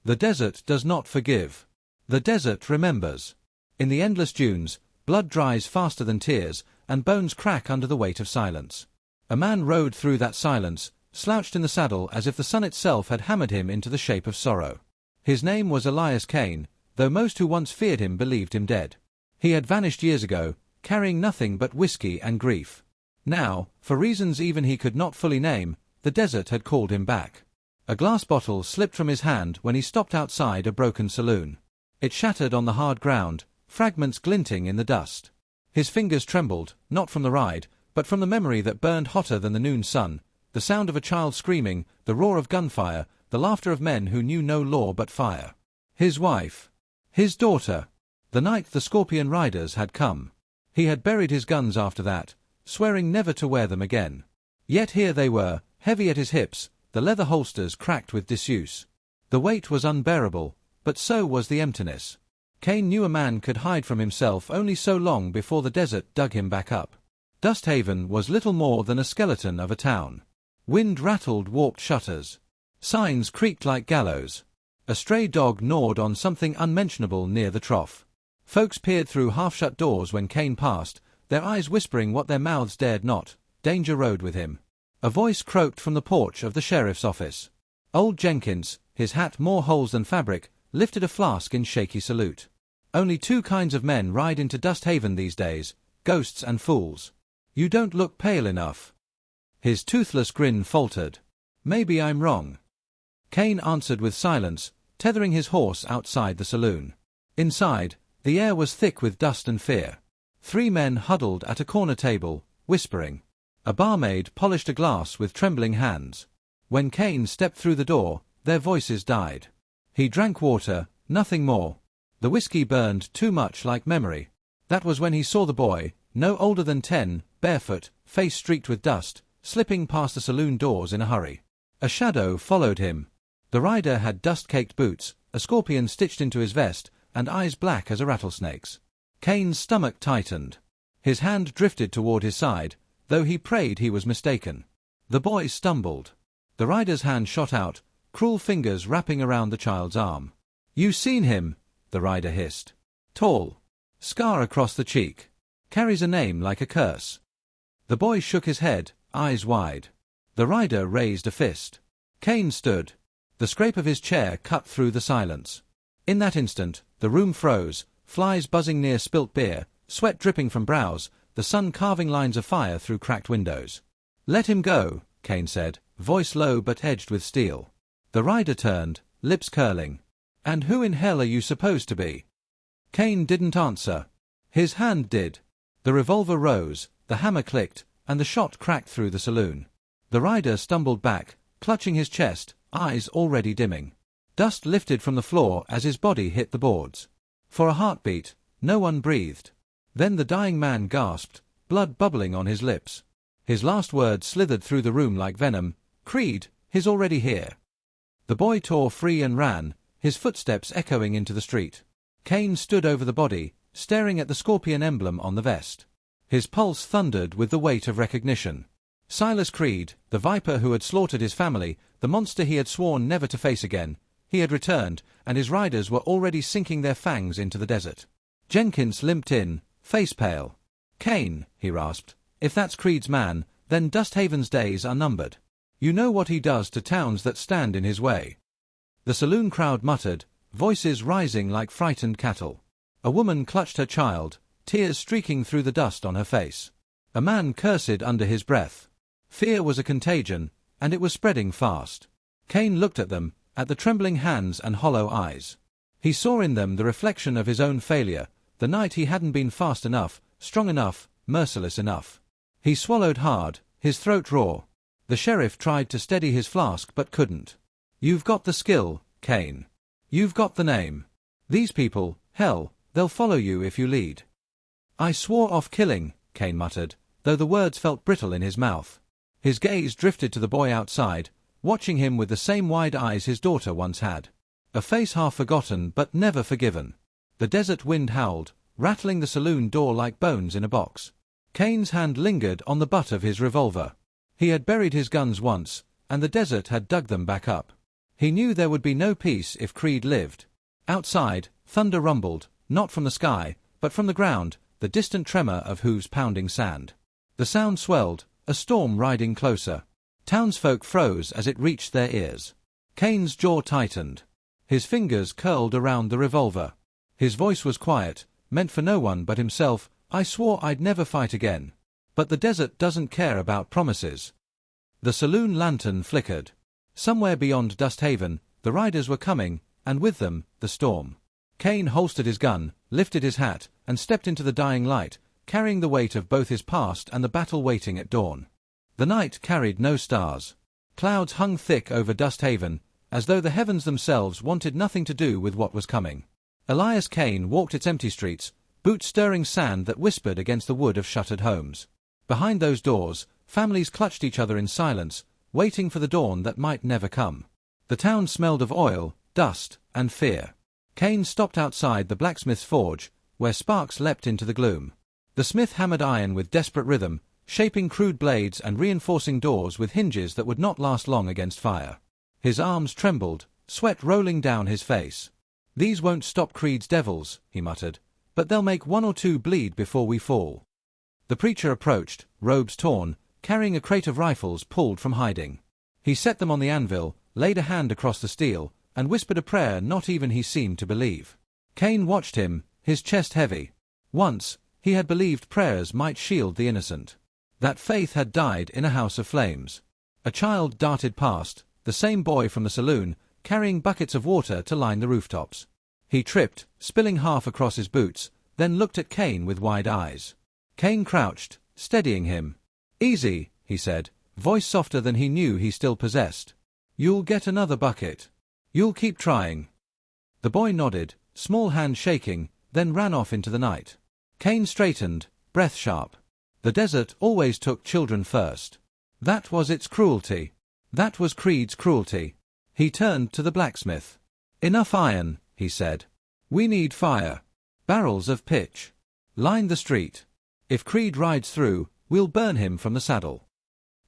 The desert does not forgive. The desert remembers. In the endless dunes, blood dries faster than tears, and bones crack under the weight of silence. A man rode through that silence, slouched in the saddle as if the sun itself had hammered him into the shape of sorrow. His name was Elias Kane, though most who once feared him believed him dead. He had vanished years ago, carrying nothing but whiskey and grief. Now, for reasons even he could not fully name, the desert had called him back. A glass bottle slipped from his hand when he stopped outside a broken saloon. It shattered on the hard ground, fragments glinting in the dust. His fingers trembled, not from the ride, but from the memory that burned hotter than the noon sun, the sound of a child screaming, the roar of gunfire, the laughter of men who knew no law but fire. His wife. His daughter. The night the Scorpion Riders had come. He had buried his guns after that, swearing never to wear them again. Yet here they were, heavy at his hips, the leather holsters cracked with disuse. The weight was unbearable, but so was the emptiness. Kane knew a man could hide from himself only so long before the desert dug him back up. Dusthaven was little more than a skeleton of a town. Wind rattled warped shutters. Signs creaked like gallows. A stray dog gnawed on something unmentionable near the trough. Folks peered through half-shut doors when Kane passed, their eyes whispering what their mouths dared not. Danger rode with him. A voice croaked from the porch of the sheriff's office. Old Jenkins, his hat more holes than fabric, lifted a flask in shaky salute. Only two kinds of men ride into Dusthaven these days, ghosts and fools. You don't look pale enough. His toothless grin faltered. Maybe I'm wrong. Kane answered with silence, tethering his horse outside the saloon. Inside, the air was thick with dust and fear. Three men huddled at a corner table, whispering. A barmaid polished a glass with trembling hands. When Kane stepped through the door, their voices died. He drank water, nothing more. The whiskey burned too much like memory. That was when he saw the boy, no older than 10, barefoot, face streaked with dust, slipping past the saloon doors in a hurry. A shadow followed him. The rider had dust-caked boots, a scorpion stitched into his vest, and eyes black as a rattlesnake's. Kane's stomach tightened. His hand drifted toward his side, though he prayed he was mistaken. The boy stumbled. The rider's hand shot out, cruel fingers wrapping around the child's arm. "You seen him?" the rider hissed. "Tall. Scar across the cheek. Carries a name like a curse." The boy shook his head, eyes wide. The rider raised a fist. Kane stood. The scrape of his chair cut through the silence. In that instant, the room froze, flies buzzing near spilt beer, sweat dripping from brows, the sun carving lines of fire through cracked windows. "Let him go," Kane said, voice low but edged with steel. The rider turned, lips curling. "And who in hell are you supposed to be?" Kane didn't answer. His hand did. The revolver rose, the hammer clicked, and the shot cracked through the saloon. The rider stumbled back, clutching his chest, eyes already dimming. Dust lifted from the floor as his body hit the boards. For a heartbeat, no one breathed. Then the dying man gasped, blood bubbling on his lips. His last word slithered through the room like venom. "Creed, he's already here." The boy tore free and ran, his footsteps echoing into the street. Kane stood over the body, staring at the scorpion emblem on the vest. His pulse thundered with the weight of recognition. Silas Creed, the viper who had slaughtered his family, the monster he had sworn never to face again, he had returned, and his riders were already sinking their fangs into the desert. Jenkins limped in, face pale. "Kane," he rasped, "if that's Creed's man, then Dusthaven's days are numbered. You know what he does to towns that stand in his way." The saloon crowd muttered, voices rising like frightened cattle. A woman clutched her child, tears streaking through the dust on her face. A man cursed under his breath. Fear was a contagion, and it was spreading fast. Kane looked at them, at the trembling hands and hollow eyes. He saw in them the reflection of his own failure, the night he hadn't been fast enough, strong enough, merciless enough. He swallowed hard, his throat raw. The sheriff tried to steady his flask but couldn't. "You've got the skill, Kane. You've got the name. These people, hell, they'll follow you if you lead." "I swore off killing," Kane muttered, though the words felt brittle in his mouth. His gaze drifted to the boy outside, watching him with the same wide eyes his daughter once had. A face half forgotten but never forgiven. The desert wind howled, rattling the saloon door like bones in a box. Kane's hand lingered on the butt of his revolver. He had buried his guns once, and the desert had dug them back up. He knew there would be no peace if Creed lived. Outside, thunder rumbled, not from the sky, but from the ground, the distant tremor of hooves pounding sand. The sound swelled, a storm riding closer. Townsfolk froze as it reached their ears. Kane's jaw tightened. His fingers curled around the revolver. His voice was quiet, meant for no one but himself. "I swore I'd never fight again. But the desert doesn't care about promises." The saloon lantern flickered. Somewhere beyond Dusthaven, the riders were coming, and with them, the storm. Kane holstered his gun, lifted his hat, and stepped into the dying light, carrying the weight of both his past and the battle waiting at dawn. The night carried no stars. Clouds hung thick over Dusthaven, as though the heavens themselves wanted nothing to do with what was coming. Elias Kane walked its empty streets, boots stirring sand that whispered against the wood of shuttered homes. Behind those doors, families clutched each other in silence, waiting for the dawn that might never come. The town smelled of oil, dust, and fear. Kane stopped outside the blacksmith's forge, where sparks leapt into the gloom. The smith hammered iron with desperate rhythm, shaping crude blades and reinforcing doors with hinges that would not last long against fire. His arms trembled, sweat rolling down his face. "These won't stop Creed's devils," he muttered, "but they'll make one or two bleed before we fall." The preacher approached, robes torn, carrying a crate of rifles pulled from hiding. He set them on the anvil, laid a hand across the steel, and whispered a prayer not even he seemed to believe. Kane watched him, his chest heavy. Once, he had believed prayers might shield the innocent. That faith had died in a house of flames. A child darted past, the same boy from the saloon, carrying buckets of water to line the rooftops. He tripped, spilling half across his boots, then looked at Kane with wide eyes. Kane crouched, steadying him. "Easy," he said, voice softer than he knew he still possessed. "You'll get another bucket. You'll keep trying." The boy nodded, small hand shaking, then ran off into the night. Kane straightened, breath sharp. The desert always took children first. That was its cruelty. That was Creed's cruelty. He turned to the blacksmith. "Enough iron," he said. "We need fire. Barrels of pitch. Line the street. If Creed rides through, we'll burn him from the saddle."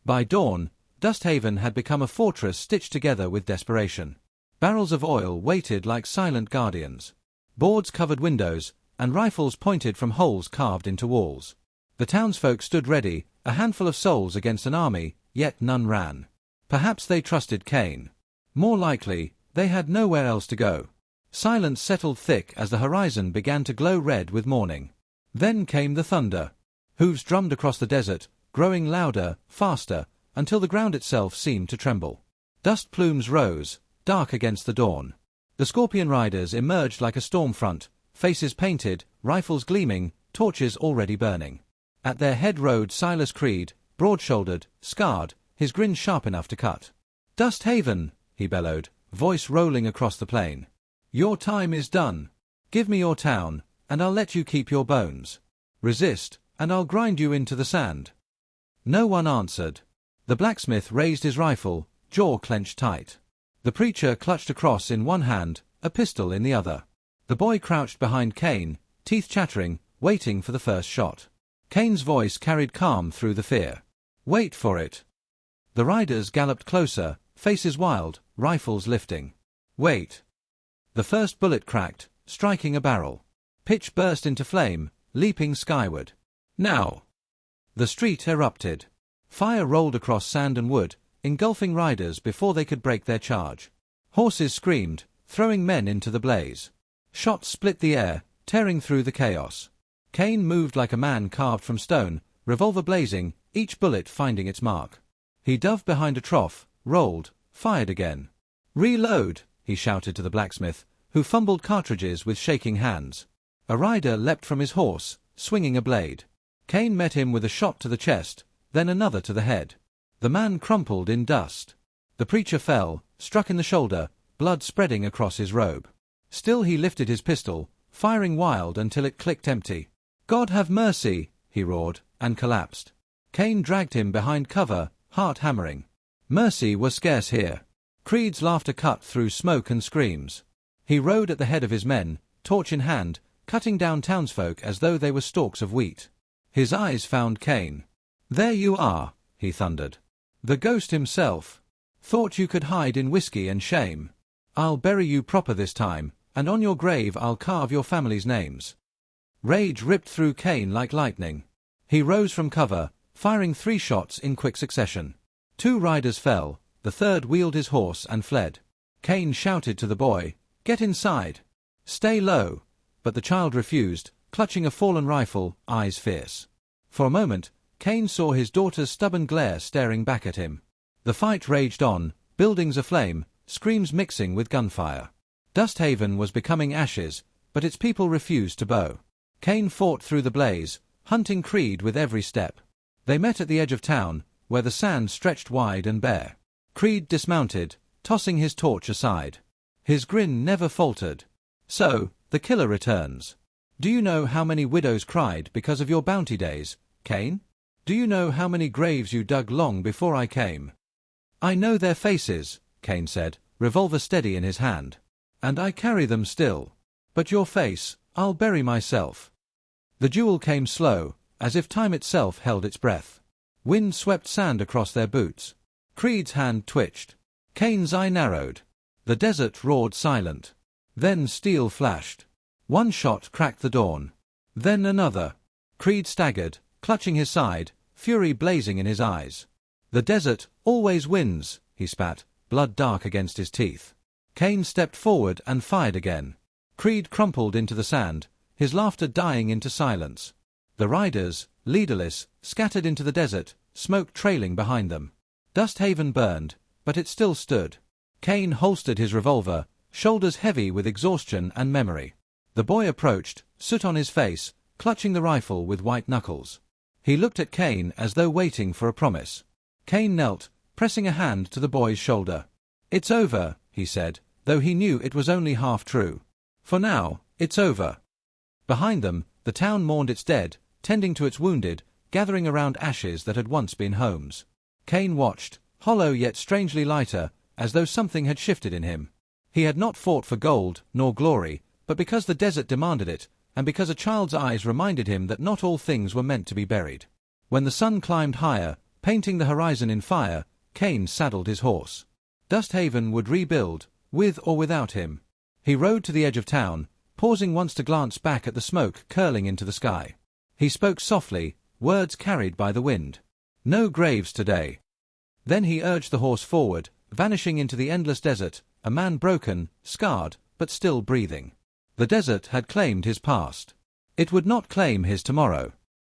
By dawn, Dusthaven had become a fortress stitched together with desperation. Barrels of oil waited like silent guardians. Boards covered windows, and rifles pointed from holes carved into walls. The townsfolk stood ready, a handful of souls against an army, yet none ran. Perhaps they trusted Kane. More likely, they had nowhere else to go. Silence settled thick as the horizon began to glow red with morning. Then came the thunder. Hooves drummed across the desert, growing louder, faster, until the ground itself seemed to tremble. Dust plumes rose, dark against the dawn. The Scorpion riders emerged like a storm front, faces painted, rifles gleaming, torches already burning. At their head rode Silas Creed, broad-shouldered, scarred, his grin sharp enough to cut. "Dusthaven," he bellowed, voice rolling across the plain. "Your time is done. Give me your town, and I'll let you keep your bones. Resist, and I'll grind you into the sand." No one answered. The blacksmith raised his rifle, jaw clenched tight. The preacher clutched a cross in one hand, a pistol in the other. The boy crouched behind Kane, teeth chattering, waiting for the first shot. Kane's voice carried calm through the fear. "Wait for it." The riders galloped closer, faces wild, rifles lifting. "Wait." The first bullet cracked, striking a barrel. Pitch burst into flame, leaping skyward. "Now!" The street erupted. Fire rolled across sand and wood, engulfing riders before they could break their charge. Horses screamed, throwing men into the blaze. Shots split the air, tearing through the chaos. Kane moved like a man carved from stone, revolver blazing, each bullet finding its mark. He dove behind a trough, rolled, fired again. "Reload," he shouted to the blacksmith, who fumbled cartridges with shaking hands. A rider leapt from his horse, swinging a blade. Kane met him with a shot to the chest, then another to the head. The man crumpled in dust. The preacher fell, struck in the shoulder, blood spreading across his robe. Still he lifted his pistol, firing wild until it clicked empty. "God have mercy," he roared, and collapsed. Kane dragged him behind cover, heart hammering. Mercy was scarce here. Creed's laughter cut through smoke and screams. He rode at the head of his men, torch in hand, cutting down townsfolk as though they were stalks of wheat. His eyes found Kane. "There you are," he thundered. "The ghost himself. Thought you could hide in whiskey and shame. I'll bury you proper this time, and on your grave I'll carve your family's names. Rage ripped through Kane like lightning. He rose from cover, firing 3 shots in quick succession. 2 riders fell, the third wheeled his horse and fled. Kane shouted to the boy, "Get inside! Stay low!" But the child refused, clutching a fallen rifle, eyes fierce. For a moment, Kane saw his daughter's stubborn glare staring back at him. The fight raged on, buildings aflame, screams mixing with gunfire. Dusthaven was becoming ashes, but its people refused to bow. Kane fought through the blaze, hunting Creed with every step. They met at the edge of town, where the sand stretched wide and bare. Creed dismounted, tossing his torch aside. His grin never faltered. "So, the killer returns. Do you know how many widows cried because of your bounty days, Kane? Do you know how many graves you dug long before I came?" "I know their faces," Kane said, revolver steady in his hand. "And I carry them still. But your face, I'll bury myself." The duel came slow, as if time itself held its breath. Wind swept sand across their boots. Creed's hand twitched. Kane's eye narrowed. The desert roared silent. Then steel flashed. 1 shot cracked the dawn. Then another. Creed staggered, clutching his side, fury blazing in his eyes. "The desert always wins," he spat, blood dark against his teeth. Kane stepped forward and fired again. Creed crumpled into the sand, his laughter dying into silence. The riders, leaderless, scattered into the desert, smoke trailing behind them. Dusthaven burned, but it still stood. Kane holstered his revolver, shoulders heavy with exhaustion and memory. The boy approached, soot on his face, clutching the rifle with white knuckles. He looked at Kane as though waiting for a promise. Kane knelt, pressing a hand to the boy's shoulder. "It's over," he said, though he knew it was only half true. "For now, it's over." Behind them, the town mourned its dead, tending to its wounded, gathering around ashes that had once been homes. Kane watched, hollow yet strangely lighter, as though something had shifted in him. He had not fought for gold, nor glory, but because the desert demanded it, and because a child's eyes reminded him that not all things were meant to be buried. When the sun climbed higher, painting the horizon in fire, Kane saddled his horse. Dusthaven would rebuild, with or without him. He rode to the edge of town, pausing once to glance back at the smoke curling into the sky. He spoke softly, words carried by the wind. "No graves today." Then he urged the horse forward, vanishing into the endless desert, a man broken, scarred, but still breathing. The desert had claimed his past. It would not claim his tomorrow.